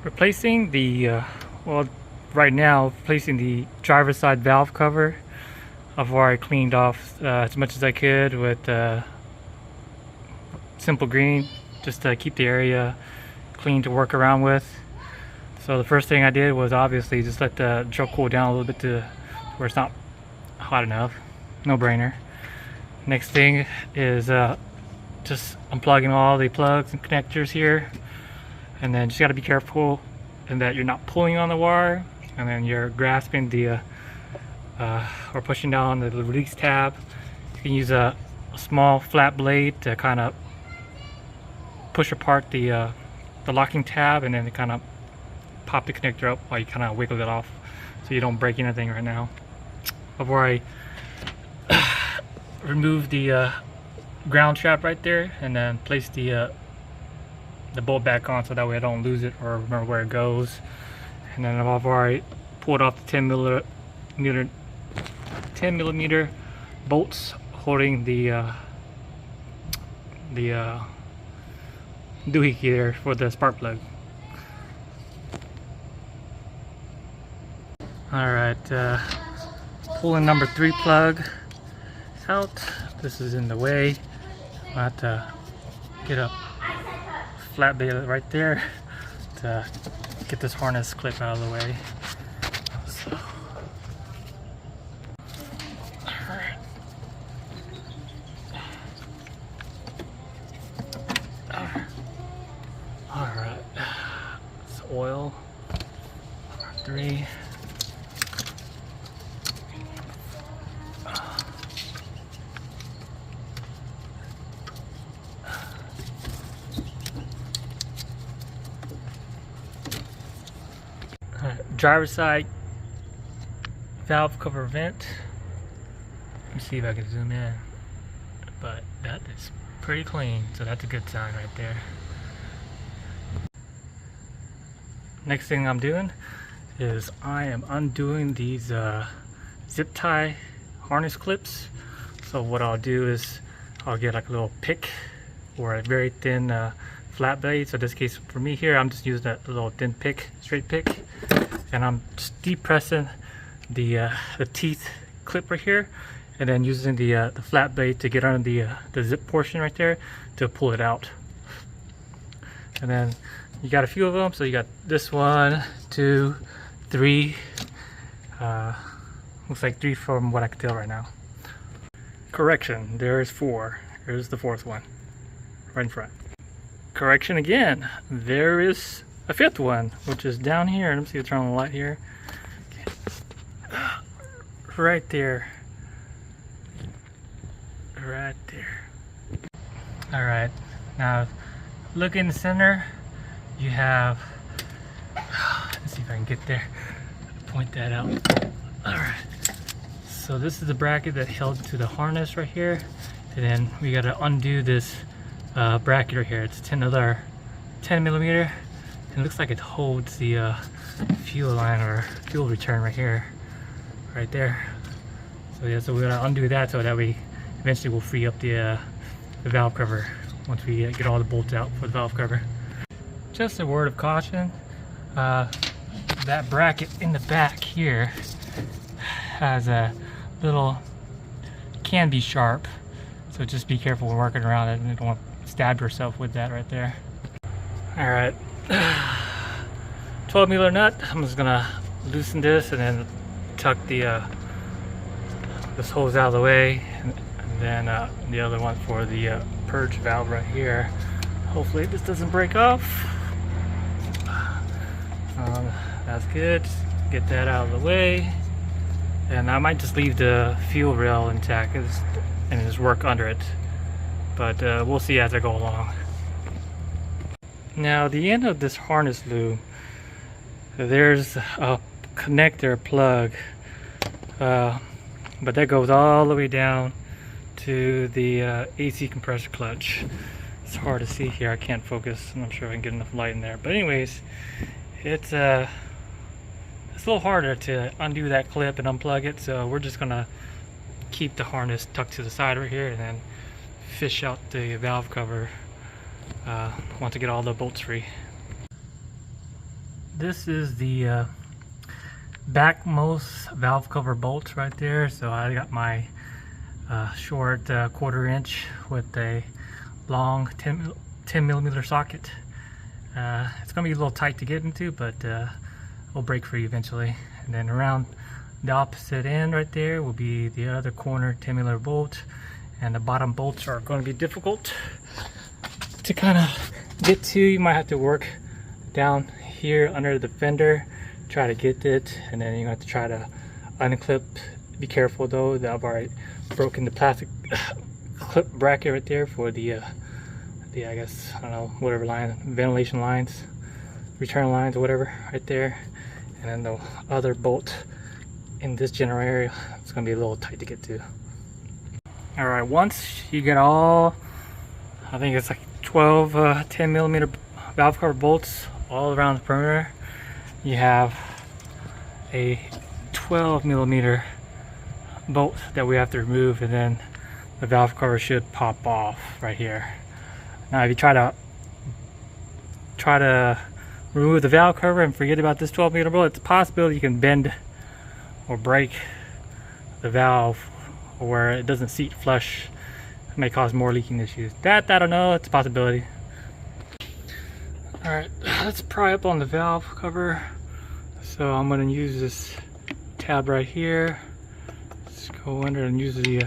Replacing the well, right now replacing the driver's side valve cover. I've already cleaned off as much as I could with simple green, just to keep the area clean to work around with. So the first thing I did was obviously just let the drill cool down a little bit to where it's not hot enough. No brainer. Next thing is just unplugging all the plugs and connectors here, and then just got to be careful in that you're not pulling on the wire, and then you're grasping the or pushing down the release tab. You can use a small flat blade to kind of push apart the locking tab, and then kind of pop the connector up while you kind of wiggle it off so you don't break anything right now. I've already removed the ground strap right there, and then place the bolt back on so that way I don't lose it or remember where it goes. And then I've already pulled off the 10 millimeter bolts holding the doohickey there for the spark plug. Alright, pulling number 3 plug out. This is in the way. I'll have to get a flat bait right there to get this harness clip out of the way. So, alright. Alright. It's oil. Number 3. Driver's side valve cover vent. Let me see if I can zoom in, but that is pretty clean, so that's a good sign right there. Next thing I'm doing is I am undoing these zip tie harness clips. So what I'll do is I'll get like a little pick or a very thin flat blade. So in this case for me here, I'm just using a little thin pick, straight pick, and I'm just depressing the teeth clip right here, and then using the flat blade to get under the zip portion right there to pull it out. And then you got a few of them, so you got this 1, 2, 3. Looks like 3 from what I can tell right now. Correction, there is 4. Here's the 4th one, right in front. Correction again, there is a 5th one, which is down here. Let me see, turn on the light here. Okay. Right there. Right there. Alright, now look in the center. You have, let's see if I can get there, point that out. Alright, so this is the bracket that held to the harness right here, and then we got to undo this bracket right here. It's another 10 millimeter. It looks like it holds the fuel line or fuel return right here, right there. So yeah, so we're gonna undo that so that we eventually will free up the valve cover once we get all the bolts out for the valve cover. Just a word of caution, that bracket in the back here has a little, can be sharp, so just be careful when working around it and you don't want to stab yourself with that right there. Alright, 12 millimeter nut. I'm just gonna loosen this and then tuck the this hose out of the way, and then the other one for the purge valve right here. Hopefully this doesn't break off. That's good. Get that out of the way, and I might just leave the fuel rail intact and just work under it, but we'll see as I go along. Now the end of this harness loop, there's a connector plug, but that goes all the way down to the AC compressor clutch. It's hard to see here, I can't focus, I'm not sure if I can get enough light in there, but anyways, it's a little harder to undo that clip and unplug it, so we're just gonna keep the harness tucked to the side right here and then fish out the valve cover once I get all the bolts free. this is the backmost valve cover bolts right there. So I got my short 1/4 inch with a long 10 millimeter socket. It's gonna be a little tight to get into, but it'll break free eventually. And then around the opposite end right there will be the other corner 10 millimeter bolt, and the bottom bolts are going to be difficult to kind of get to. You might have to work down here under the fender, try to get it, and then you have to try to unclip. Be careful though, that I've already broken the plastic clip bracket right there for the I guess, I don't know, whatever line, ventilation lines, return lines or whatever right there. And then the other bolt in this general area, it's gonna be a little tight to get to. All right, once you get all, I think it's like 12 10 millimeter valve cover bolts all around the perimeter, you have a 12 millimeter bolt that we have to remove, and then the valve cover should pop off right here. Now if you try to remove the valve cover and forget about this 12 millimeter bolt, it's a possibility you can bend or break the valve, or where it doesn't seat flush. It may cause more leaking issues. That I don't know, it's a possibility. Alright, let's pry up on the valve cover. So I'm going to use this tab right here. Let's go under and use the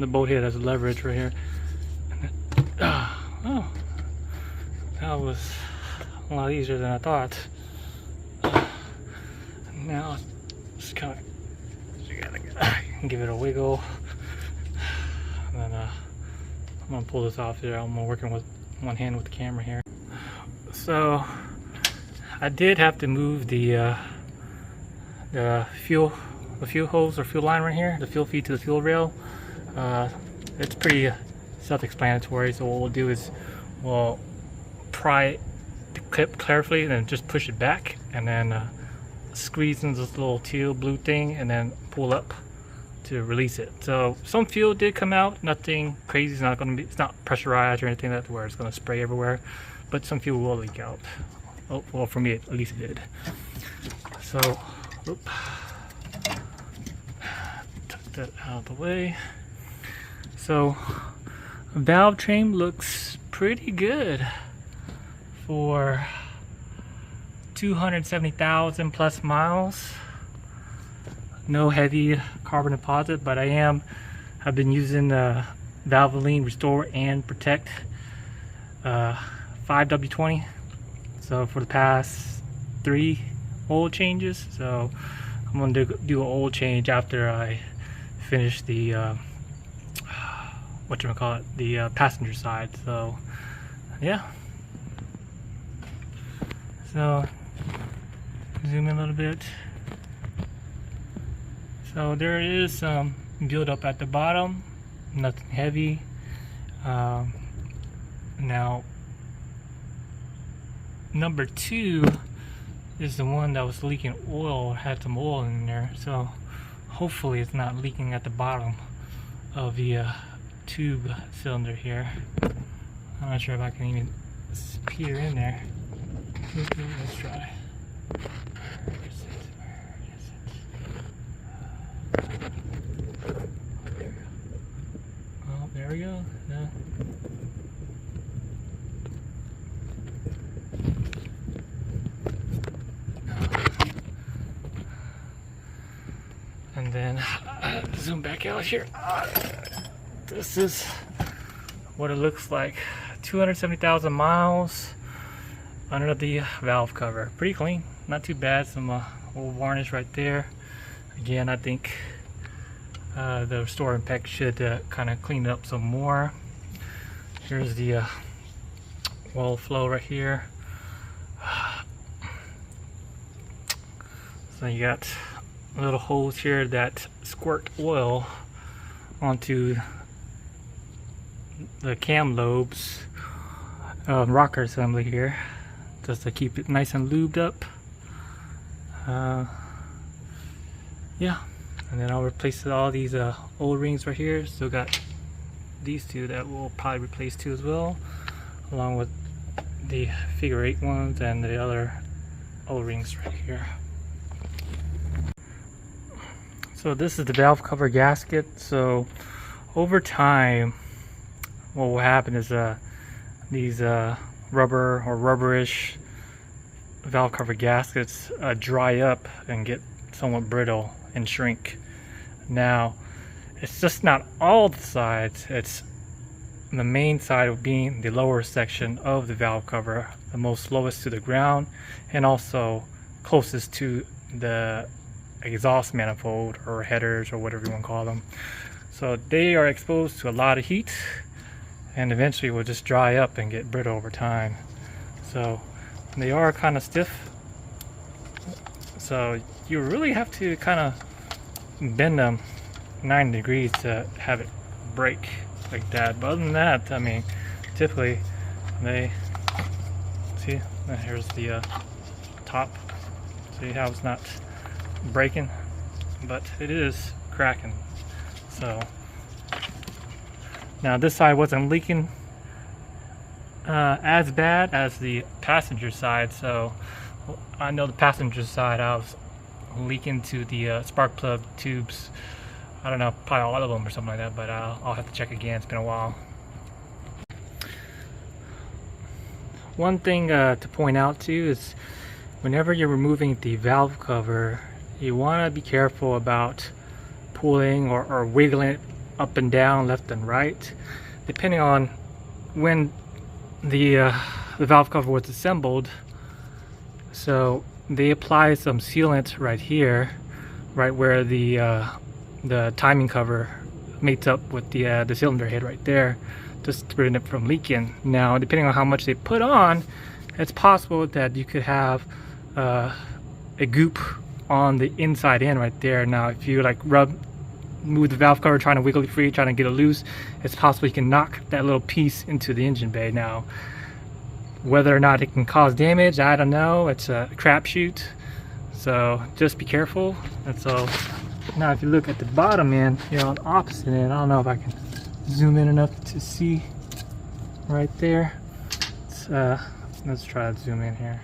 bolt head as a leverage right here. Oh, that was a lot easier than I thought. Now just kind of give it a wiggle, and then I'm gonna pull this off here. I'm working with one hand with the camera here. So I did have to move the fuel hose or fuel line right here, the fuel feed to the fuel rail. It's pretty self-explanatory. So what we'll do is we'll pry the clip carefully and then just push it back, and then squeeze in this little teal blue thing and then pull up to release it. So some fuel did come out, nothing crazy. It's not pressurized or anything that where it's going to spray everywhere, but some fuel will leak out. Oh, well, for me at least it did. So took that out of the way. So valve train looks pretty good for 270,000 plus miles. No heavy carbon deposit, but I've been using the Valvoline Restore and Protect 5W20. So for the past 3 oil changes. So I'm going to do an oil change after I finish the the passenger side. So yeah. So zoom in a little bit. So there is some build up at the bottom, nothing heavy. Now number 2 is the one that was leaking oil, had some oil in there. So hopefully it's not leaking at the bottom of the tube cylinder here. I'm not sure if I can even peer in there. Let's try. Where is it? Oh, there we go. Yeah. And then zoom back out here. This is what it looks like. 270,000 miles under the valve cover. Pretty clean, not too bad. Some old varnish right there. Again, I think the Restore and Protect should kind of clean it up some more. Here's the oil flow right here. So you got little holes here that squirt oil onto the cam lobes rocker assembly here, just to keep it nice and lubed up. Yeah, and then I'll replace all these old rings right here. Still got these 2 that we'll probably replace too as well, along with the figure 8 ones and the other O-rings right here. So this is the valve cover gasket. So over time, what will happen is these rubber or rubberish valve cover gaskets dry up and get somewhat brittle and shrink. Now, it's just not all the sides, it's the main side being the lower section of the valve cover, the most lowest to the ground and also closest to the exhaust manifold or headers or whatever you want to call them. So they are exposed to a lot of heat and eventually will just dry up and get brittle over time. So they are kind of stiff, so you really have to kind of bend them 90 degrees to have it break like that. But other than that, I mean, typically they see, here's the top. See how it's not breaking, but it is cracking. So now this side wasn't leaking as bad as the passenger side, so I know the passenger side I was leaking to the spark plug tubes. I don't know, probably all of them or something like that, but I'll have to check again. It's been a while. One thing to point out too is whenever you're removing the valve cover, you want to be careful about pulling or wiggling it up and down, left and right, depending on when the valve cover was assembled. So they apply some sealant right here, right where the timing cover meets up with the cylinder head right there, just to prevent it from leaking. Now, depending on how much they put on, it's possible that you could have a goop on the inside end right there. Now, if you like move the valve cover, trying to wiggle it free, trying to get it loose, it's possible you can knock that little piece into the engine bay. Now, whether or not it can cause damage, I don't know. It's a crapshoot, so just be careful. That's all. Now, if you look at the bottom end, you're on the opposite end. I don't know if I can zoom in enough to see right there. Let's try to zoom in here.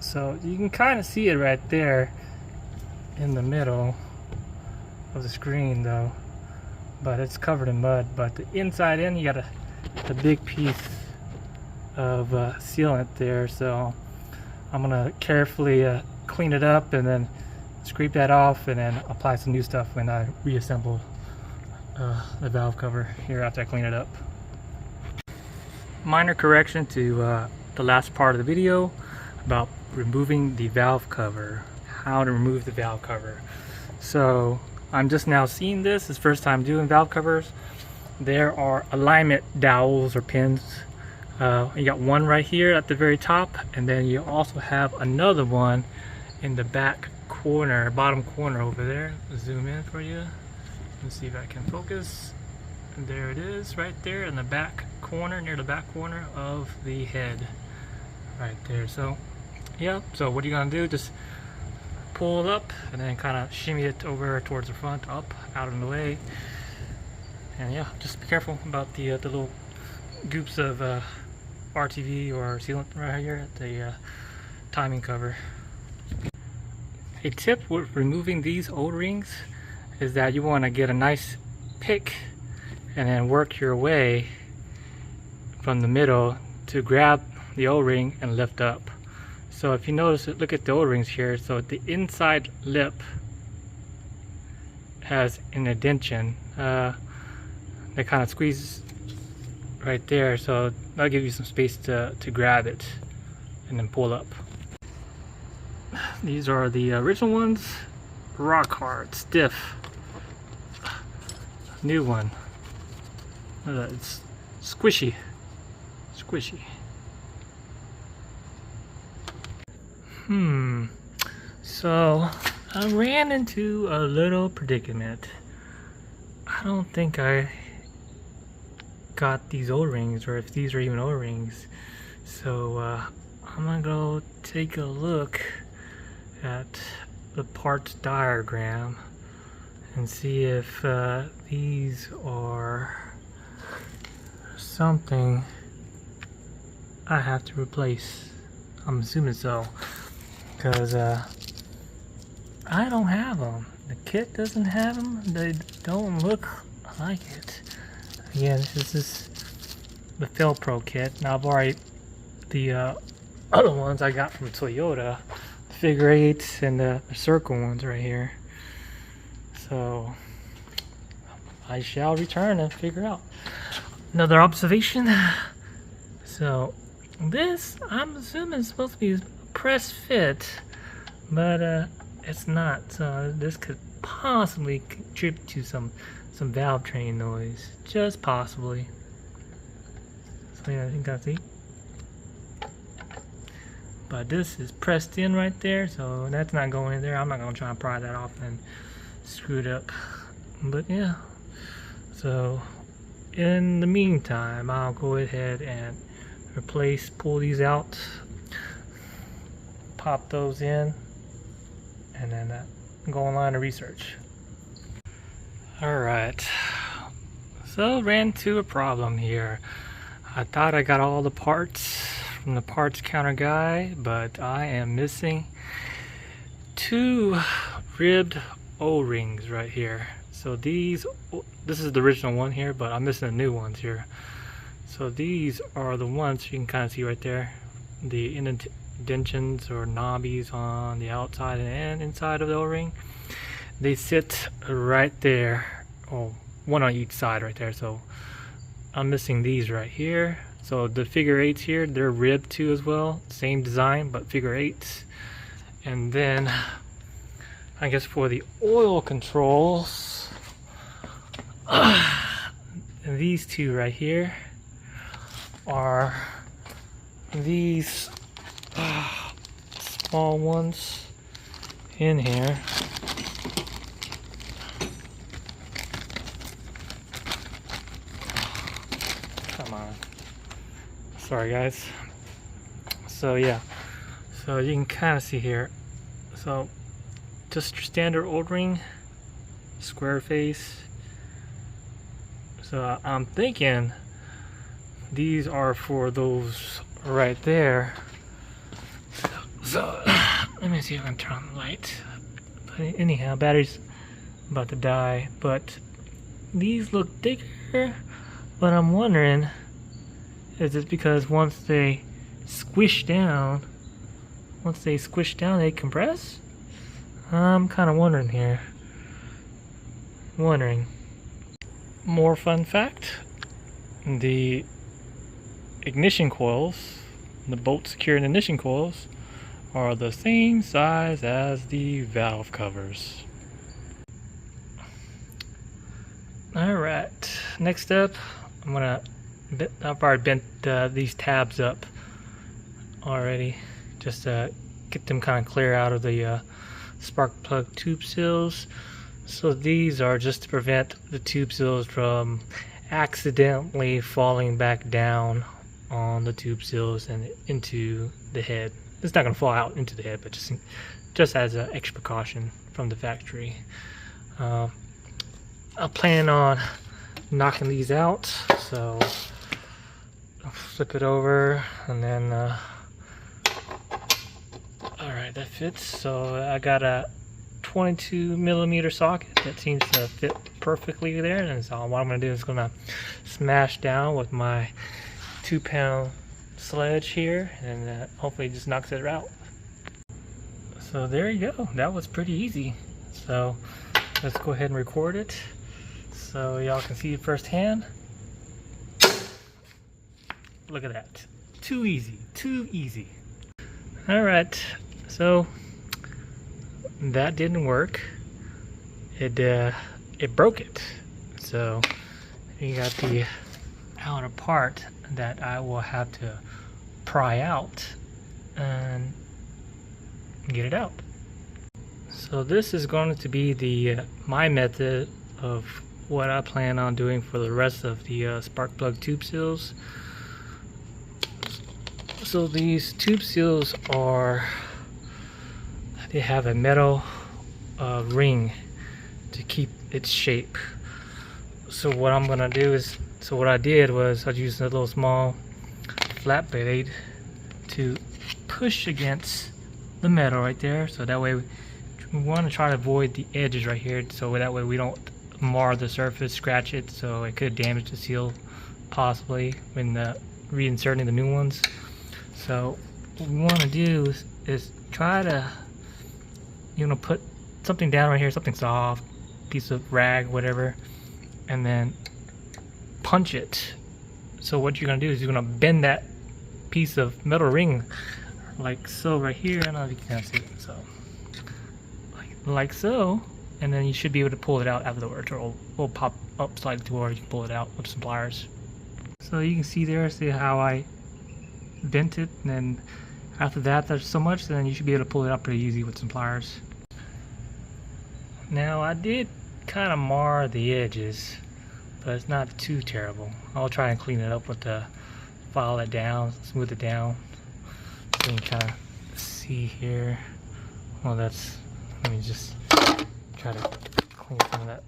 So you can kind of see it right there in the middle of the screen though, but it's covered in mud. But the inside end, you got a big piece of sealant there, so I'm gonna carefully clean it up and then scrape that off and then apply some new stuff when I reassemble the valve cover here after I clean it up. Minor correction to the last part of the video about removing the valve cover, how to remove the valve cover. So I'm just now seeing this. It's first time doing valve covers. There are alignment dowels or pins. You got one right here at the very top, and then you also have another one in the back corner, bottom corner over there. Zoom in for you. Let's see if I can focus. And there it is, right there in the back corner, near the back corner of the head, right there. So yeah, so what are you gonna do? Just pull it up and then kind of shimmy it over towards the front, up, out of the way. And yeah, just be careful about the little goops of RTV or sealant right here at the timing cover. A tip with removing these O-rings is that you want to get a nice pick and then work your way from the middle to grab the O-ring and lift up. So if you notice, look at the O-rings here. So the inside lip has an indentation. They kind of squeeze right there, so that'll give you some space to grab it and then pull up. These are the original ones, rock hard, stiff. New one, it's squishy. So I ran into a little predicament. I don't think I got these O-rings, or if these are even O-rings. So I'm gonna go take a look at the parts diagram and see if these are something I have to replace. I'm assuming so, because I don't have them. The kit doesn't have them. They don't look like it. Again, this is the Pro kit. Now I've already the other ones I got from Toyota, the figure 8s and the circle ones right here. So I shall return and figure out. Another observation. So this, I'm assuming, is supposed to be a press fit, but it's not. So this could possibly contribute to some valve train noise, just possibly. So yeah, I think that's it. But this is pressed in right there, so that's not going in there. I'm not gonna try and pry that off and screw it up. But yeah, so in the meantime, I'll go ahead and pull these out, pop those in, and then go online to research. Alright, so ran into a problem here. I thought I got all the parts from the parts counter guy, but I am missing 2 ribbed O-rings right here. So this is the original one here, but I'm missing the new ones here. So these are the ones you can kind of see right there, the indentions or knobbies on the outside and inside of the O-ring. They sit right there, oh, one on each side right there. So I'm missing these right here. So the figure 8s here, they're ribbed too as well, same design but figure 8s. And then I guess for the oil controls, these 2 right here are these small ones in here. Come on. Sorry guys. So yeah, so you can kind of see here. So just standard O-ring, square face. So I'm thinking these are for those right there. So let me see if I can turn on the light. But anyhow, battery's about to die. But these look thicker. But I'm wondering, is it because once they squish down, they compress? I'm kind of wondering here. More fun fact: the ignition coils, the bolt securing ignition coils, are the same size as the valve covers. Alright, next up, I've already bent these tabs up already, just to get them kind of clear out of the spark plug tube seals. So these are just to prevent the tube seals from accidentally falling back down on the tube seals and into the head. It's not going to fall out into the head, but just as an extra precaution from the factory. I plan on knocking these out, so I'll flip it over and then alright, that fits. So I got a 22mm socket that seems to fit perfectly there, and so what I'm going to do is going to smash down with my 2-pound sledge here, and hopefully it just knocks it out. So there you go, that was pretty easy. So let's go ahead and record it so y'all can see it firsthand. Look at that, too easy. Alright, so that didn't work. It broke it. So you got the outer part that I will have to pry out and get it out. So this is going to be the my method of what I plan on doing for the rest of the spark plug tube seals. So these tube seals they have a metal ring to keep its shape. So what I'm gonna do is, what I did was I used a little small flat blade to push against the metal right there, so that way we want to try to avoid the edges right here, so that way we don't mar the surface, scratch it, so it could damage the seal possibly when reinserting the new ones. So what we want to do is try to, you know, put something down right here, something soft, piece of rag, whatever, and then punch it. So what you're gonna do is you're gonna bend that piece of metal ring like so right here. I don't know if you can see it. So like so, and then you should be able to pull it out afterwards, or it'll pop up slightly to where you can pull it out with some pliers. So you can see there, see how I bent it, and then after that there's so much, then you should be able to pull it out pretty easy with some pliers. Now I did kind of mar the edges, but it's not too terrible. I'll try and clean it up with the file it down, smooth it down. So you can kind of see here. Well, that's, let me just try to clean some of that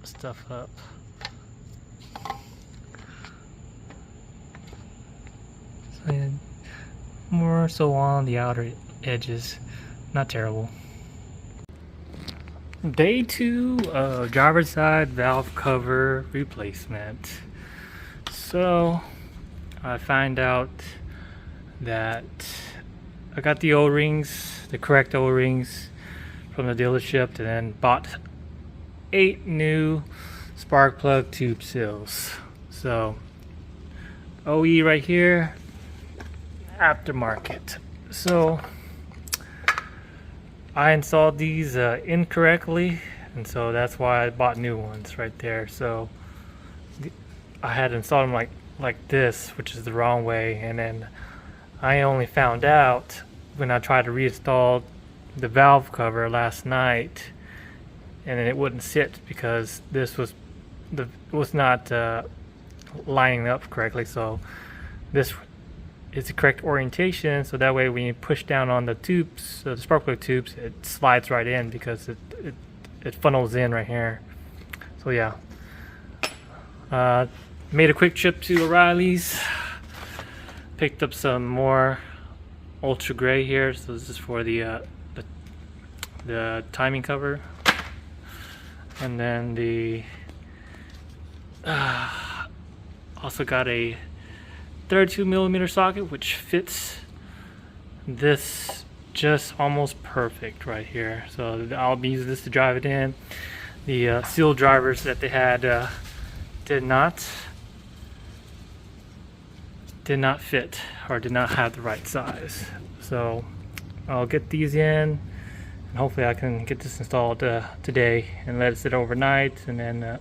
stuff up. So yeah, more so on the outer edges, not terrible. Day 2 of driver's side valve cover replacement. So I find out that I got the O-rings, the correct O-rings from the dealership, and then bought 8 new spark plug tube seals. So OE right here, aftermarket. So I installed these incorrectly, and so that's why I bought new ones right there. So I had installed them like this, which is the wrong way, and then I only found out when I tried to reinstall the valve cover last night, and then it wouldn't sit because this was not lining up correctly. So this is the correct orientation, so that way when you push down on the tubes, the spark plug tubes, it slides right in because it funnels in right here. So yeah, made a quick trip to O'Reilly's, picked up some more ultra gray here. So this is for the timing cover, and then the also got a 32mm socket which fits this just almost perfect right here. So I'll be using this to drive it in. The seal drivers that they had did not fit, or did not have the right size. So I'll get these in, and hopefully I can get this installed today and let it sit overnight, and then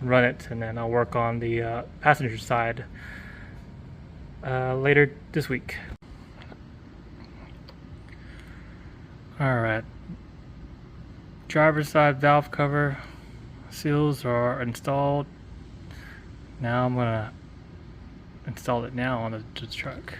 run it, and then I'll work on the passenger side later this week. Alright, driver's side valve cover seals are installed. Now I'm gonna install it now on the truck.